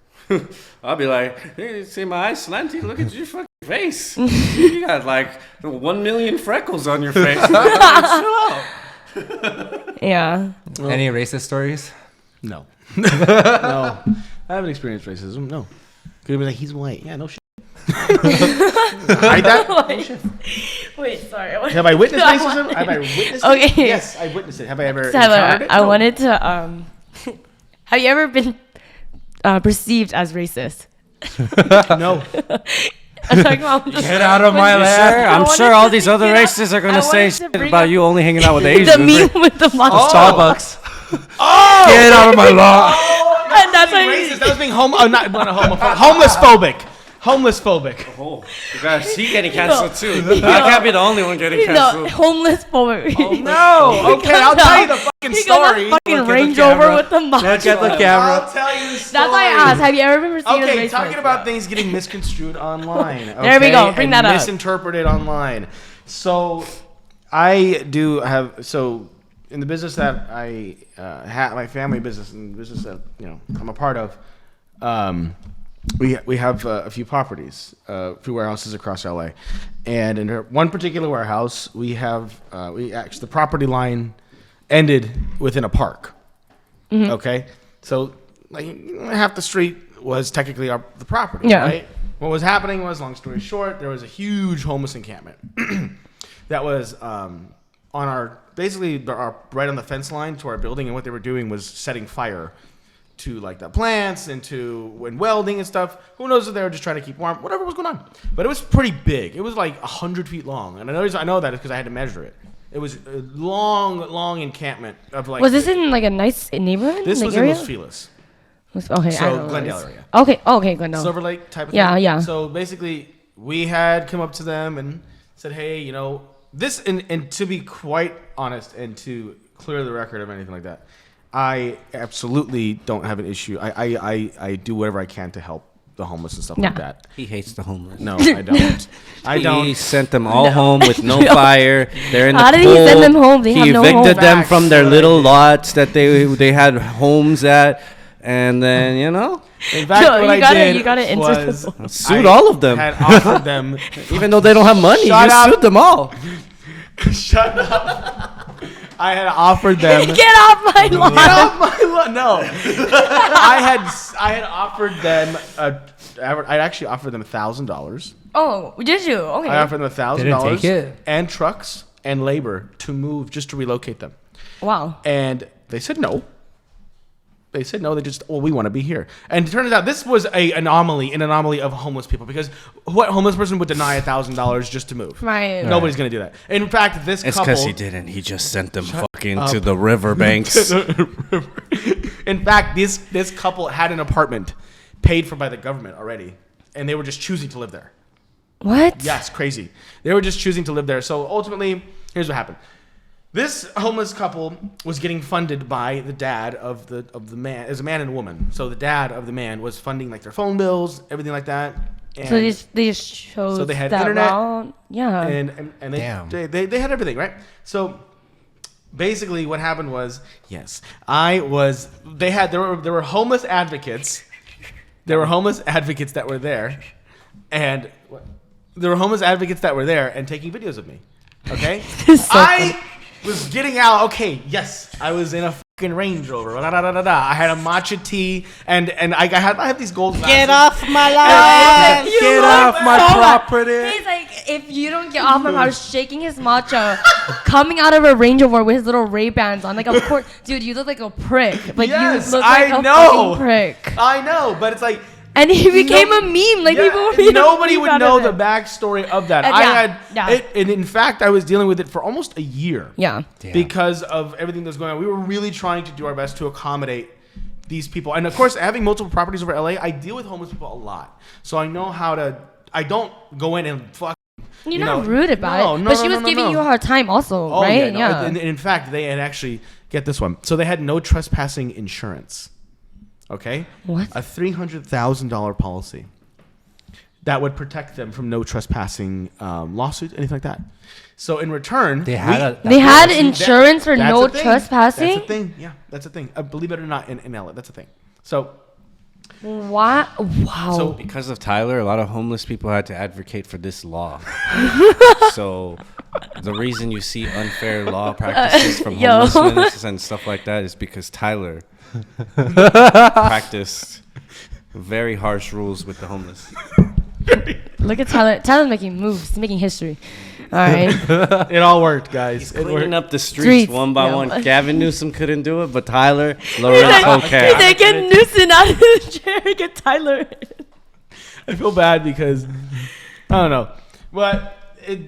S1: I'll be like, hey, see my eyes slanty? Look at your fucking face. You got like 1 million freckles on your face. Chill out.
S2: Yeah.
S3: Any racist stories?
S4: No. No. I haven't experienced racism. No. Could have been like, he's white. Yeah, no shit. Hide that?
S2: Wait, sorry.
S4: Have I witnessed racism? Have I witnessed
S2: Okay.
S4: it? Yes, I witnessed it. Have I ever
S2: Tyler,
S4: encountered it?
S2: I
S4: No.
S2: wanted to. Have you ever been perceived as racist?
S4: No.
S2: I'm talking about
S3: Get out of my
S1: Sure,
S3: land.
S1: I'm
S2: wanted
S1: sure
S2: to
S1: all these
S2: bring
S1: other
S2: it up-
S1: racists are
S2: I
S1: gonna say
S2: wanted to
S1: shit
S2: bring
S1: about
S2: up
S1: you only hanging out with Asians.
S2: the meme with the monster.
S3: Starbucks. Get out of my lawn.
S2: And that's why
S4: Racist. That was being not homophobic. Homeless phobic. Homeless phobic.
S1: Oh, you guys, he getting canceled too. I can't be the only one getting
S2: no,
S1: canceled.
S2: homeless boy.
S4: No. Okay, I'll tell you the fucking
S2: He got
S4: story.
S2: a fucking
S3: Look at the
S2: Range
S3: camera.
S2: Rover with the monster.
S3: Look at the camera.
S4: I'll tell you the story.
S2: That's why I asked. Have you ever been perceived as
S4: Okay,
S2: racist?
S4: talking about things getting misconstrued online.
S2: There we go, bring
S4: and
S2: that up.
S4: Misinterpreted online. So, I do have in the business that I have, my family business and business that I'm a part of. We have a few properties, a few warehouses across LA, and in one particular warehouse, we have the property line ended within a park.
S2: Mm-hmm.
S4: Okay, so like half the street was technically the property.
S2: Yeah.
S4: Right. What was happening was, long story short, there was a huge homeless encampment that was on our right on the fence line to our building, and what they were doing was setting fire to like the plants and welding and stuff. Who knows if they were just trying to keep warm, whatever was going on. But it was pretty big. It was like 100 feet long. And I know that because I had to measure it. It was a long encampment of like.
S2: Was this in like a nice neighborhood?
S4: This
S2: like,
S4: was
S2: area?
S4: in Los Feliz.
S2: Okay, I
S4: So
S2: don't know.
S4: Glendale area.
S2: Okay, Glendale.
S4: Silver Lake type of
S2: Yeah,
S4: thing.
S2: yeah.
S4: So basically, we had come up to them and said, hey, this, and to be quite honest and to clear the record of anything like that, I absolutely don't have an issue. I do whatever I can to help the homeless and stuff like
S2: Yeah.
S4: that.
S1: He hates the homeless.
S4: No, I don't. I
S1: He
S4: don't.
S1: sent them all home with no fire. They're in the
S2: How did he
S1: cold.
S2: send them home? They
S1: he
S2: have no
S1: evicted
S2: home.
S1: them from their
S4: Facts.
S1: little lots that they had homes at, and then
S4: In fact,
S2: No,
S4: what
S2: you gotta insert
S4: was
S1: Sued
S4: I
S1: all of them.
S4: had offered them.
S1: even though they don't have money,
S4: Shut
S1: you
S4: up.
S1: sued them all.
S4: Shut up. I had offered them.
S2: Get off my lawn.
S4: Get off my lawn. No. I had offered them. I actually offered them $1,000.
S2: Oh, did you? Okay.
S4: I offered them
S3: Didn't take
S4: $1,000
S3: it?
S4: and trucks and labor to move just to relocate them.
S2: Wow.
S4: And they said no. They said no. They just, we want to be here. And it turns out this was an anomaly of homeless people, because what homeless person would deny $1,000 just to move?
S2: Right.
S4: Nobody's gonna do that. In fact, this
S1: It's
S4: couple.
S1: because he didn't. He just sent them fucking to the riverbanks.
S4: In fact, this couple had an apartment paid for by the government already, and they were just choosing to live there.
S2: What?
S4: Yes, crazy. They were just choosing to live there. So ultimately, here's what happened. This homeless couple was getting funded by the dad of the man. As a man and a woman. So the dad of the man was funding like their phone bills, everything like that. And
S2: So they just chose
S4: So they had
S2: that
S4: internet,
S2: route? Yeah.
S4: and
S3: Damn.
S4: they had everything, right? So basically what happened was, there were homeless advocates. There were homeless advocates that were there, and taking videos of me. Okay? I was getting out. Okay, yes, I was in a fucking Range Rover. I had a matcha tea, and I have these gold glasses.
S1: Get off my lawn!
S3: Get off my property.
S2: He's like, if you don't get off my house, shaking his matcha, coming out of a Range Rover with his little Ray-Bans on. Like, of course, dude, you look like a prick. Like,
S4: Yes,
S2: you look like
S4: I
S2: a
S4: know.
S2: fucking prick.
S4: I know, but it's like.
S2: And he became a meme. Like, people were making a
S4: nobody
S2: meme
S4: would
S2: out
S4: know
S2: of
S4: the
S2: it.
S4: backstory of that.
S2: And
S4: I
S2: yeah,
S4: had
S2: yeah.
S4: it, and in fact, I was dealing with it for almost a year.
S2: Yeah.
S3: Damn.
S4: Because of everything that was going on. We were really trying to do our best to accommodate these people. And of course, having multiple properties over LA, I deal with homeless people a lot. So I know how to, I don't go in and fuck.
S2: You're not rude about it. But she was giving you a hard time also,
S4: Oh,
S2: right?
S4: Yeah. And in fact, they had actually, get this one. So they had no trespassing insurance. Okay?
S2: What?
S4: A $300,000 policy that would protect them from no trespassing lawsuits, anything like that. So in return,
S3: They had
S2: They had insurance for no trespassing?
S4: That's a thing. Yeah, that's a thing. Believe it or not, in LA, that's a thing. So
S2: What? Wow.
S4: So-
S1: Because of Tyler, a lot of homeless people had to advocate for this law. So the reason you see unfair law practices from
S2: Yo.
S1: homelessness and stuff like that is because Tyler practiced very harsh rules with the homeless.
S2: Look at Tyler. Tyler's making moves. He's making history. All right.
S4: it all worked, guys. It
S1: Cleaning
S4: worked.
S1: up the streets
S2: Streets,
S1: one by
S2: yeah.
S1: one. Gavin Newsom couldn't do it, but Tyler,
S2: He's
S1: Lorenzo
S2: like,
S1: can.
S2: get Newsom out of the chair. Get Tyler.
S4: I feel bad because I don't know, but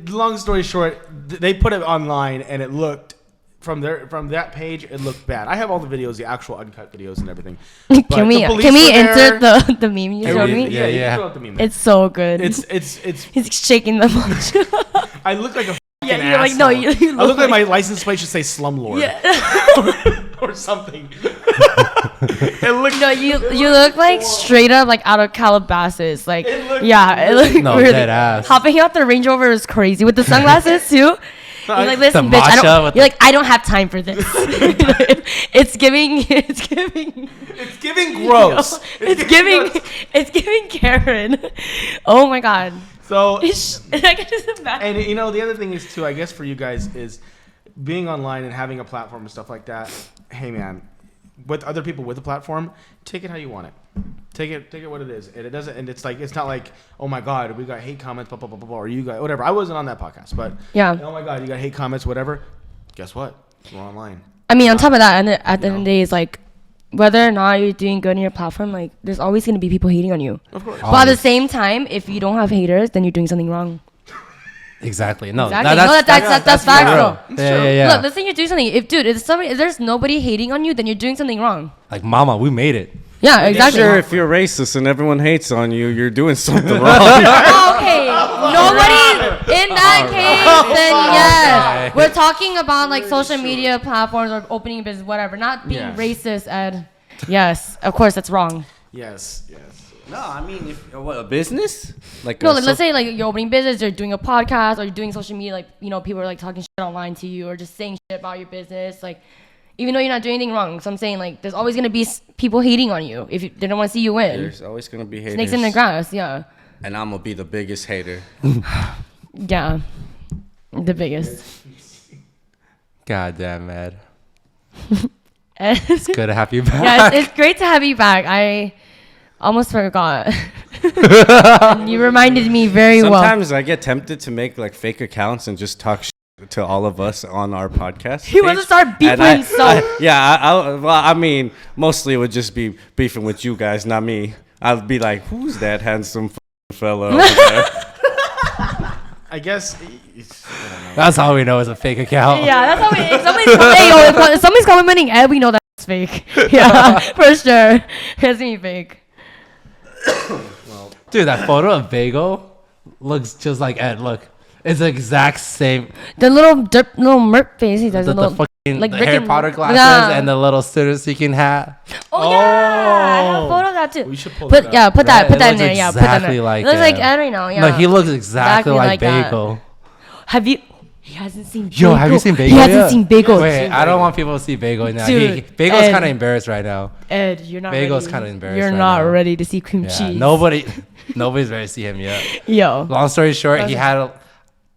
S4: long story short, they put it online and it looked from that page it looked bad. I have all the videos, the actual uncut videos and everything. But
S2: Can we
S4: the police
S2: can we
S4: were there.
S2: insert the meme you showed me?
S4: Yeah, you
S3: Yeah.
S4: can throw out the meme there.
S2: It's so good.
S4: It's
S2: He's shaking the matcha.
S4: I look like a
S2: Yeah,
S4: fucking
S2: you're like, no,
S4: asshole.
S2: you
S4: I look like
S2: like-
S4: my license plate should say slumlord
S2: Yeah.
S4: or something. It looked
S2: No, you look like straight up like out of Calabasas. Like,
S4: It looked
S2: yeah, it looked
S3: No,
S2: really.
S3: dead ass.
S2: Hopping out the Range Rover is crazy with the sunglasses too. You're like, listen,
S3: The
S2: bitch, I
S3: matcha
S2: don't.
S3: with
S2: You're like, I don't have time for this. It's giving.
S4: it's giving gross.
S2: It's giving Karen. Oh my god.
S4: So
S2: I can just imagine.
S4: And you know, the other thing is too, I guess for you guys is being online and having a platform and stuff like that. Hey man, with other people with a platform, take it how you want it. Take it what it is. And it doesn't. And it's like, it's not like, oh my god, we got hate comments, blah blah blah blah, blah or you got whatever. I wasn't on that podcast, but
S2: Yeah.
S4: oh my god, you got hate comments, whatever. Guess what? We're online.
S2: I mean, on top of that, and at the end of the day, it's like whether or not you're doing good in your platform, like there's always gonna be people hating on you.
S4: Of course.
S2: But at the same time, if you don't have haters, then you're doing something wrong.
S3: Exactly. No,
S2: Exactly.
S3: that's
S2: That's
S3: for
S2: facts,
S3: real.
S2: though.
S3: Yeah.
S2: Look, let's say you're doing something. If there's nobody hating on you, then you're doing something wrong.
S3: Like, mama, we made it.
S2: Yeah, exactly.
S1: Sure, if you're racist and everyone hates on you, you're doing something wrong.
S2: Oh, okay. Nobody in that case, then yes. We're talking about like social media platforms or opening a business, whatever. Not being
S4: Yes.
S2: racist, Ed. Yes, of course that's wrong.
S4: Yes.
S1: No, I mean, if what, a business? Like
S2: No,
S1: a
S2: like, let's say like you're opening business, you're doing a podcast, or you're doing social media. Like, you know, people are like talking shit online to you, or just saying shit about your business. Like, even though you're not doing anything wrong. So I'm saying like there's always gonna be people hating on you if they don't want to see you win.
S1: There's always gonna be haters.
S2: Snakes in the grass. Yeah.
S1: And I'm gonna be the biggest hater.
S2: Yeah. The biggest.
S3: God damn, Ed.
S2: Ed.
S3: It's good to have you back.
S2: Yeah, it's great to have you back. I almost forgot. And you reminded me very well.
S1: Sometimes I get tempted to make like fake accounts and just talk to all of us on our podcast.
S2: He wants to start beefing
S1: And
S2: himself.
S1: well, I mean, mostly it would just be beefing with you guys, not me. I'd be like, who's that handsome fella over there?
S4: I guess.
S3: That's all we know is a fake account.
S2: Yeah, that's how we. If somebody's complimenting Ed, we know that's fake. Yeah, for sure. It's gonna be fake.
S3: Dude, that photo of Bagel looks just like Ed. Look, it's the exact same.
S2: The little merc face he does.
S3: The
S2: a little,
S3: fucking
S2: like
S3: the
S2: Rick
S3: Harry
S2: and-
S3: Potter glasses
S2: Yeah.
S3: and the little student-seeking hat.
S2: Oh, yeah, I have a photo of that too.
S4: We should pull
S2: Put
S4: that up.
S2: put that
S3: It
S2: in
S3: looks
S2: there. Yeah, put that in
S3: exactly
S2: there.
S3: like
S2: It looks like
S3: Ed.
S2: Ed right now. Yeah.
S3: No, he looks exactly like
S2: that.
S3: Bagel.
S2: Have you? He hasn't seen.
S3: Yo,
S2: Bagel.
S3: have you seen Bagel
S2: He hasn't
S3: yet?
S2: seen Bagel.
S3: Wait, I don't want people to see Bagel now.
S2: Dude,
S3: Bagel's
S2: Ed.
S3: kind of embarrassed right now.
S2: Ed, you're not.
S3: Bagel's
S2: ready.
S3: kinda embarrassed
S2: You're
S3: right
S2: not
S3: now.
S2: ready to see cream
S3: Yeah,
S2: cheese.
S3: nobody's ready to see him yet.
S2: Yo.
S3: Long story short,
S2: Okay.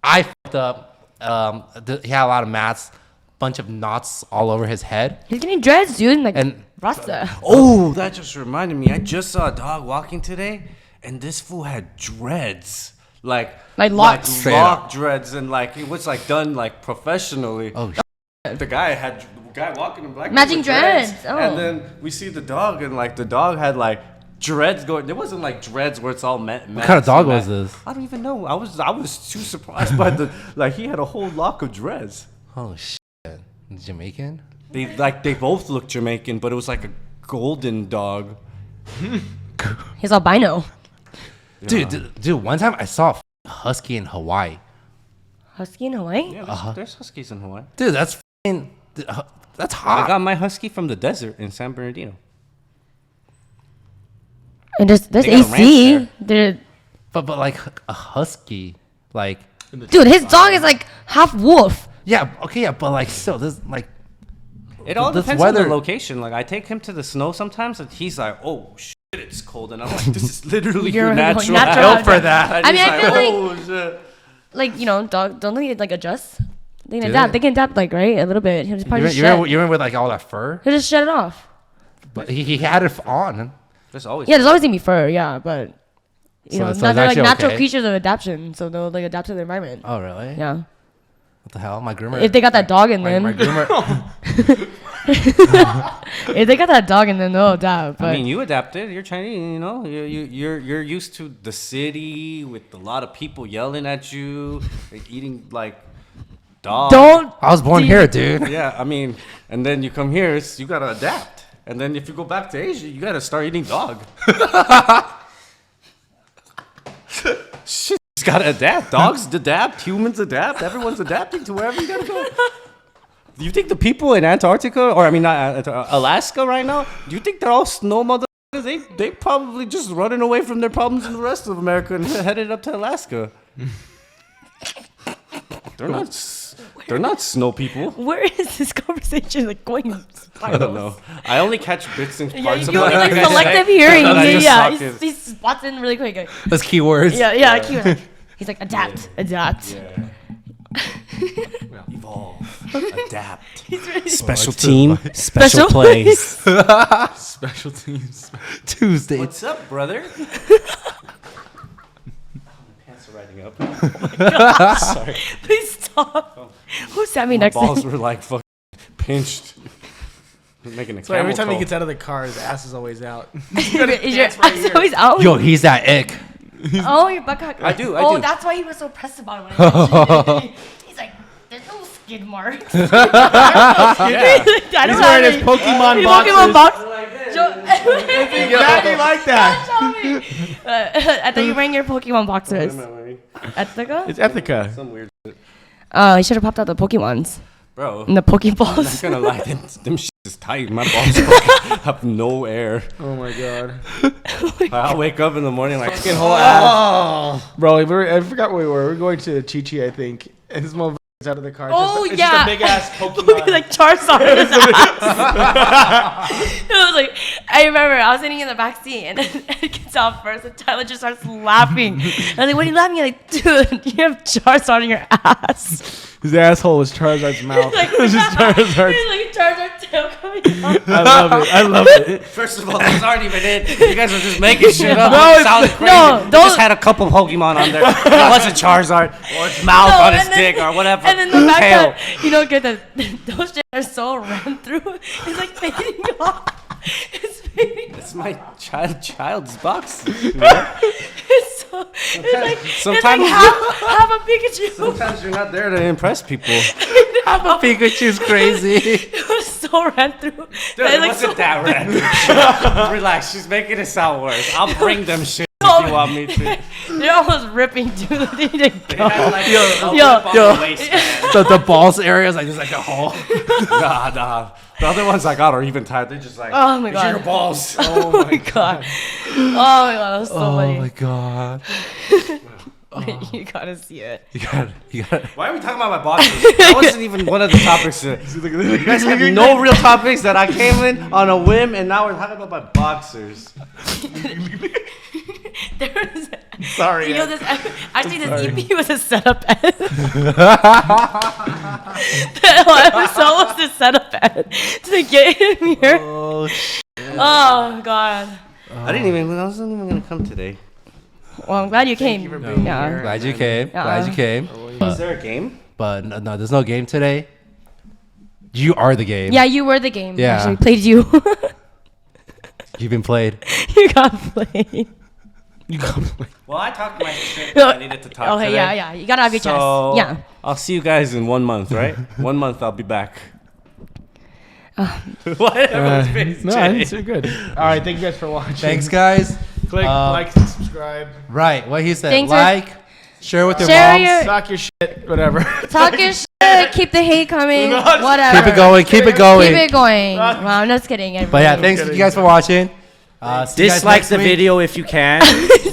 S3: I fucked up. He had a lot of mats, bunch of knots all over his head.
S2: He's getting dreads, dude. Like
S3: And-
S2: Rasta.
S1: Oh, that just reminded me. I just saw a dog walking today, and this fool had dreads.
S2: Like locks.
S3: Straight
S1: lock dreads, and like it was like done like professionally.
S3: Oh,
S1: The guy walking in black
S2: Matching
S1: with
S2: dreads. Oh.
S1: And then we see the dog, and like the dog had like dreads going. It wasn't like dreads where it's all
S3: what kind of dog was this?
S1: I don't even know. I was too surprised by the like he had a whole lock of dreads.
S3: Oh shit! Jamaican?
S1: They both looked Jamaican, but it was like a golden dog.
S2: He's albino.
S3: Dude, one time I saw a husky in Hawaii.
S2: Husky in Hawaii?
S1: Yeah, there's huskies in Hawaii.
S3: Dude, that's that's
S1: I
S3: hot.
S1: got my husky from the desert in San Bernardino.
S2: And there's
S1: They got a
S2: AC.
S1: ranch
S2: There.
S3: But like a husky, like
S2: Dude, his dog is like half wolf.
S3: yeah, okay, yeah, but like still, this like
S1: It all
S3: This
S1: depends on
S3: weather-
S1: the location. Like I take him to the snow sometimes, and he's like, "Oh shit, it's cold," and I'm like, "This is literally
S2: You're
S1: your natural,
S2: natural
S1: habitat."
S2: habitat.
S3: for that.
S2: I mean, I feel like-
S1: "Oh shit."
S2: Like, you know, dog, don't they like adjust? They can
S3: Do
S2: adapt.
S3: they?
S2: They can adapt, like, right? A little bit. He'll just
S3: You
S2: probably just
S3: remember,
S2: shed.
S3: you remember with like all that fur?
S2: He'll just shed it off.
S3: But he had it on.
S1: There's always
S2: Yeah, there's always gonna be fur, yeah, but you
S3: So
S2: know,
S3: it's
S2: they're like
S3: actually
S2: natural
S3: okay?
S2: creatures of adaptation, so they'll like adapt to the environment.
S3: Oh really?
S2: Yeah.
S3: What the hell? My groomer.
S2: If they got that dog in
S3: my
S2: them,
S3: groomer.
S2: if they got that dog in them, they'll adapt. But
S1: I mean, you adapted. You're Chinese, you know. You're used to the city with a lot of people yelling at you, like, eating like dogs.
S2: don't.
S3: I was born here, dude.
S1: Yeah, I mean, and then you come here, you gotta adapt. And then if you go back to Asia, you gotta start eating dog. Shit, you just gotta adapt. Dogs adapt. Humans adapt. Everyone's adapting to wherever you gotta go. Do you think the people in Antarctica, or I mean, not Alaska right now, do you think they're all snow motherfuckers? They probably just running away from their problems in the rest of America and headed up to Alaska. They're not snow people.
S2: Where is this conversation like going?
S1: I don't know. I only catch bits and
S2: Yeah,
S1: parts
S2: you
S1: of
S2: only
S1: what
S2: like
S1: you guys
S2: selective
S1: say.
S2: hearing.
S1: And then I just
S2: Yeah,
S1: talk it.
S2: he spots in really quick.
S3: Those keywords.
S2: Yeah. He's like adapt.
S1: Evolve. Adapt.
S3: Special
S1: team,
S2: Special
S1: place.
S4: Special teams.
S3: Tuesday.
S1: What's up, brother? Pants are riding up. Sorry.
S2: Please stop. Who sat me
S1: My
S2: next to
S1: balls
S2: him?
S1: were like fucking pinched. Making a
S4: So every
S1: camel
S4: time he
S1: toe.
S4: gets out of the car, his ass is always out.
S2: Is your ass always out?
S3: Yo, he's that ick.
S2: Oh, your butt crack.
S1: I do.
S2: Oh, that's why he was so pressed about it. When I mentioned it. He's like, there's no skid marks.
S1: Yeah.
S2: I
S4: He's
S2: don't
S4: wearing
S2: have
S4: his
S2: any-
S4: Pokemon
S2: Pokemon
S4: boxes.
S2: box.
S4: Exactly like that.
S2: I thought you were wearing your Pokemon boxers.
S1: What am I wearing?
S2: Ethica?
S4: It's Ethica.
S1: Some weird shit.
S2: You should have popped out the Pokemons
S1: Bro,
S2: and the
S1: I'm not
S2: Pokeballs.
S1: gonna lie, them shit is tight. My balls fucking have no air.
S4: Oh my god.
S1: I'll wake up in the morning like
S4: Fucking whole ass. Bro, I forgot where we were. We're going to Chi Chi, I think. And this motherfucker out of the car.
S2: Oh,
S4: it's
S2: yeah.
S4: just a big ass Pokemon.
S2: Like Charizard in his ass. It was like, I remember I was sitting in the back seat and then Ed gets out first and Tyler just starts laughing. And I was like, what are you laughing at? Like, dude, you have Charizard in your ass.
S4: His asshole was Charizard's mouth.
S2: Like,
S4: It was just Charizard's.
S2: He's like Charizard tail coming out.
S4: I love it.
S1: First of all, those aren't even it. You guys are just making shit up.
S4: No,
S1: It
S4: it's-
S1: sounds crazy.
S2: no,
S1: You
S2: those-
S1: just had a couple Pokemon on there. It wasn't Charizard or its mouth
S2: No,
S1: on his
S2: and then-
S1: dick or whatever.
S2: And then the fact
S1: Tail.
S2: that you don't get that those shit are so ran through. It's like fading off. It's fading.
S1: It's my child's box.
S2: It's so. It's like
S1: sometimes-
S2: half a Pikachu.
S1: Sometimes you're not there to impress people.
S3: Pikachu's crazy.
S2: It was so ran through.
S1: Dude,
S2: That,
S1: it
S2: like,
S1: wasn't
S2: so-
S1: that random. Relax, she's making it sound worse. I'll bring them shit if you want me to.
S2: They're almost ripping through the thing to go.
S1: Had, like, a
S2: yo,
S1: lip on
S3: yo.
S1: the waistband.
S3: The balls area is like just like a hole.
S1: Nah. The other ones I got are even tight. They're just like,
S2: Oh my
S1: "These are your
S2: God.
S1: balls.
S2: Oh my god. Oh my god, that was so funny.
S3: god.
S2: You gotta see it.
S3: You got it.
S1: Why are we talking about my boxers? That wasn't even one of the topics. You guys have no real topics that I came in on a whim, and now we're talking about my boxers.
S2: There was,
S4: Sorry.
S2: you know, this actually this EP was a setup edit. The whole episode was a setup edit to get him here. Oh god.
S1: I wasn't even gonna come today.
S2: Well, I'm glad you came.
S4: you for being
S2: Yeah.
S4: here.
S3: Glad you came. Glad you came.
S1: Is there a game?
S3: But no, there's no game today. You are the game.
S2: Yeah, you were the game.
S3: Yeah.
S2: Actually, played you.
S3: You've been played.
S2: You got played.
S1: Well, I talked my shit. That I needed to talk
S2: Okay,
S1: today.
S2: yeah. You gotta have your
S1: So,
S2: chest. Yeah.
S1: I'll see you guys in 1 month, right? 1 month, I'll be back. What? Everyone's face
S4: No,
S1: changed.
S4: it's good. All right, thank you guys for watching.
S3: Thanks, guys.
S4: Click like and subscribe.
S3: Right, what he said.
S2: Thanks for-
S3: Like, share with your
S2: Share
S3: moms.
S2: your-
S4: Suck your shit, whatever.
S2: Talk your shit. Keep the hate coming. Whatever.
S3: Keep it going. Keep it going.
S2: Keep it going. Well, I'm just kidding.
S3: But yeah,
S2: everybody.
S3: thanks you guys for watching. See you guys
S1: Dislike
S3: next
S1: the
S3: week.
S1: video if you can.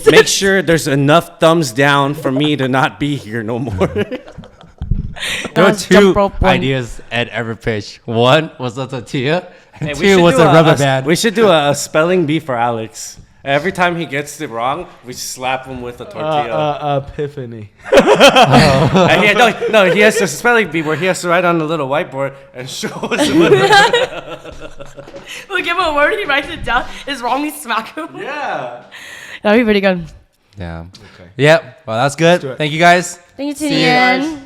S1: Make sure there's enough thumbs down for me to not be here no more.
S3: There were
S2: That's
S3: two
S2: jump rope one.
S3: ideas Ed ever pitched. One was the tortilla, and
S1: Hey,
S3: two was a rubber band.
S1: We should do a spelling bee for Alex. Every time he gets it wrong, we slap him with a tortilla.
S4: Epiphany.
S1: And he has a spelling bee where he has to write on the little whiteboard and show us.
S2: We'll give him a word. He writes it down. It's wrong. We smack him.
S1: Yeah.
S2: That'd be pretty good.
S3: Yeah. Yep. Well, that's good.
S4: do it.
S3: Thank you guys.
S2: Thank you,
S3: See you
S2: Tinian.